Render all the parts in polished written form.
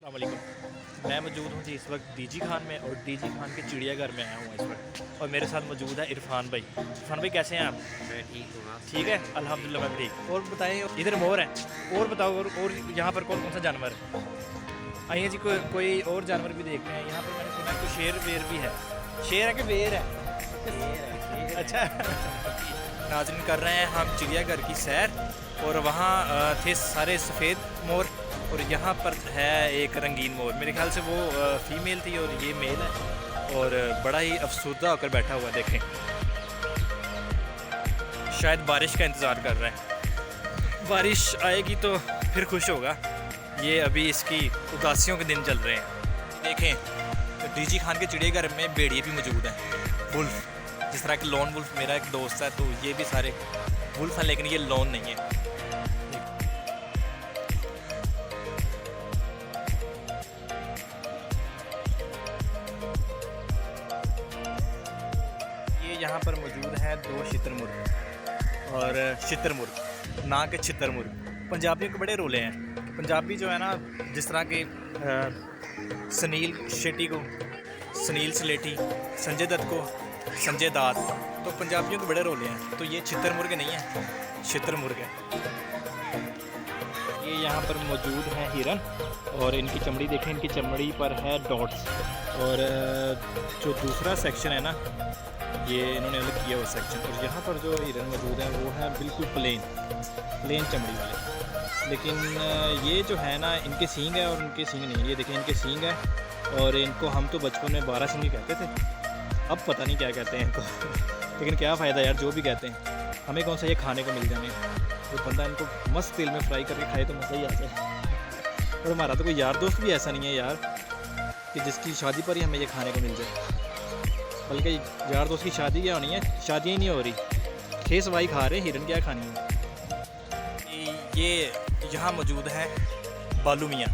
अस्सलामुअलैकुम। मैं मौजूद हूँ जी इस वक्त डीजी खान में और डीजी खान के चिड़ियाघर में आया हूँ इस वक्त। और मेरे साथ मौजूद है इरफान भाई। इरफान भाई कैसे हैं आप? मैं ठीक हूँ। आप ठीक है, अल्हम्दुलिल्लाह मैं भी ठीक। और बताएं, इधर मोर है, और बताओ और यहाँ पर कौन कौन सा जानवर है? आइए जी, कोई और जानवर भी देखते हैं। यहाँ पर मैंने सुना है कोई शेर वेर भी है। शेर है कि वेर है? अच्छा। नाज़रीन, कर रहे हैं हम चिड़ियाघर की सैर और वहाँ थे सारे सफ़ेद मोर और यहाँ पर है एक रंगीन मोर। मेरे ख्याल से वो फीमेल थी और ये मेल है और बड़ा ही अफसुर्दा होकर बैठा हुआ। देखें, शायद बारिश का इंतज़ार कर रहा है। बारिश आएगी तो फिर खुश होगा। ये अभी इसकी उदासियों के दिन चल रहे हैं। देखें, तो डीजी खान के चिड़ियाघर में भेड़िए भी मौजूद हैं, वुल्फ। जिस तरह कि लॉन वुल्फ मेरा एक दोस्त है, तो ये भी सारे वुल्फ हैं, लेकिन ये लॉन नहीं है। यहाँ पर मौजूद है दो शितरमुर्ग और शितरमुर्ग ना के छितरमुर्ग। पंजाबियों के बड़े रोले हैं। पंजाबी जो है ना, जिस तरह के सुनील शेट्टी को सुनील स्लेटी, संजय दत्त को संजय दात, तो पंजाबियों के बड़े रोले हैं। तो ये छितरमुर्ग नहीं है, शितरमुर्ग है। ये यहाँ पर मौजूद है हिरन और इनकी चमड़ी देखें, इनकी चमड़ी पर है डॉट्स। और जो दूसरा सेक्शन है ना, ये इन्होंने अलग किया हुआ सेक्शन। और यहाँ पर जो हिरन मौजूद हैं वो है बिल्कुल प्लेन चमड़ी वाले। लेकिन ये जो है ना, इनके सींग है और उनके सींग नहीं। ये देखें, इनके सींग है और इनको हम तो बचपन में 12 सींगी कहते थे, अब पता नहीं क्या कहते हैं इनको। लेकिन क्या फ़ायदा यार, जो भी कहते हैं, हमें कौन सा ये खाने को मिल जाने। तो बंदा इनको मस्त तेल में फ्राई करके खाए तो मज़ा ही आ जाए। और हमारा तो कोई यार दोस्त भी ऐसा नहीं है यार कि जिसकी शादी पर ही हमें ये खाने को मिल जाए। बल्कि यार दोस्त की शादी क्या होनी है, शादी ही नहीं हो रही, खेस वाई खा रहे, हिरन क्या खानी है। ये यहाँ मौजूद है बालू मियाँ।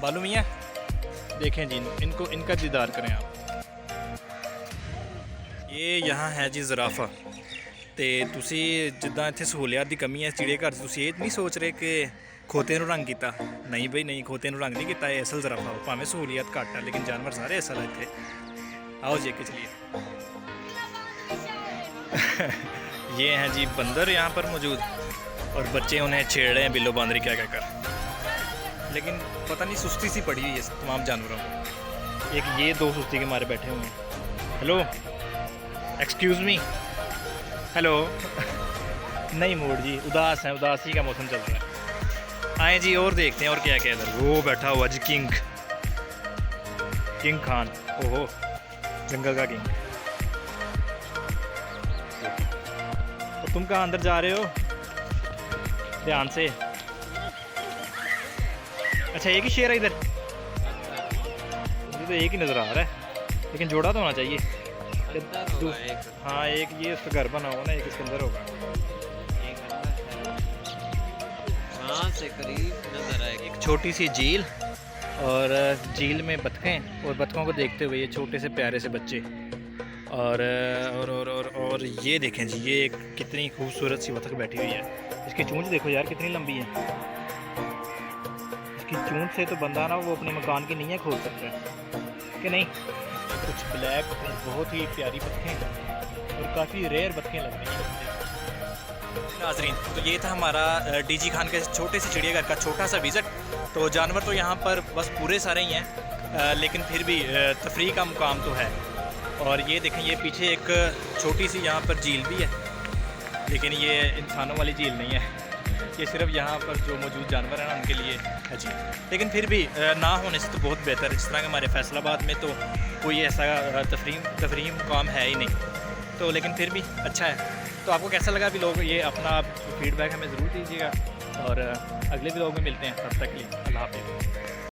बालू मियाँ देखें जी, इनका दीदार करें आप। ये यहाँ है जी ज़राफ़ा। तो तुसी जिद्दां इत्थे सहूलियत की कमी है चिड़ियाघर, तुसी ये नहीं सोच रहे कि खोते नूं रंग किया? नहीं भाई नहीं, खोते नूं रंग नहीं किया, ये असल ज़राफ़ा। भावें सहूलियत घट है लेकिन जानवर सारे असल है इत्थे। आओ जी के चलिए। ये हैं जी बंदर यहाँ पर मौजूद और बच्चे उन्हें छेड़ रहे हैं बिल्लो बांदरी क्या क्या कर। लेकिन पता नहीं सुस्ती सी पड़ी हुई है तमाम जानवरों को। एक ये दो सुस्ती के मारे बैठे हुए हैं। Hello, excuse me, hello. नहीं मूड जी, उदास है, उदासी का मौसम चल रहा है। आए जी और देखते हैं और क्या क्या इधर। वो बैठा हुआ जी किंग खान। ओहो, जंगल का किंग। तो तुम कहाँ अंदर जा रहे हो? ध्यान से। अच्छा, एक ही शेर है इधर? मुझे तो एक ही नज़र आ रहा है, लेकिन जोड़ा तो होना चाहिए। हाँ, एक ये उसका घर बना हुआ ना, एक इसके अंदर होगा। हाँ, से करीब नजर आएगी। एक छोटी सी झील और झील में बतखें और बतखों को देखते हुए ये छोटे से प्यारे से बच्चे। और ये देखें जी, ये एक कितनी खूबसूरत सी बतख बैठी हुई है। इसकी चूंच देखो यार कितनी लंबी है। इसकी चूंच से तो बंदा ना वो अपने मकान की नींहें खोल सकता है कि नहीं। कुछ ब्लैक बहुत ही प्यारी बतखें और काफ़ी रेयर बतखें लग रही हैं। नाज़रीन, तो ये था हमारा डीजी खान के छोटे से चिड़ियाघर का छोटा सा विज़िट। तो जानवर तो यहाँ पर बस पूरे सारे ही हैं, लेकिन फिर भी तफरीह का मुकाम तो है। और ये देखें, ये पीछे एक छोटी सी यहाँ पर झील भी है, लेकिन ये इंसानों वाली झील नहीं है। ये सिर्फ यहाँ पर जो मौजूद जानवर हैं ना उनके लिए है जी। लेकिन फिर भी ना होने से तो बहुत बेहतर है। जिस तरह के हमारे फैसलाबाद में तो कोई ऐसा तफरीह मुकाम है ही नहीं, तो लेकिन फिर भी अच्छा है। तो आपको कैसा लगा भी लोग, ये अपना फीडबैक हमें ज़रूर दीजिएगा और अगले व्लॉग में मिलते हैं। तब तक के लिए अल्लाह हाफ़िज़।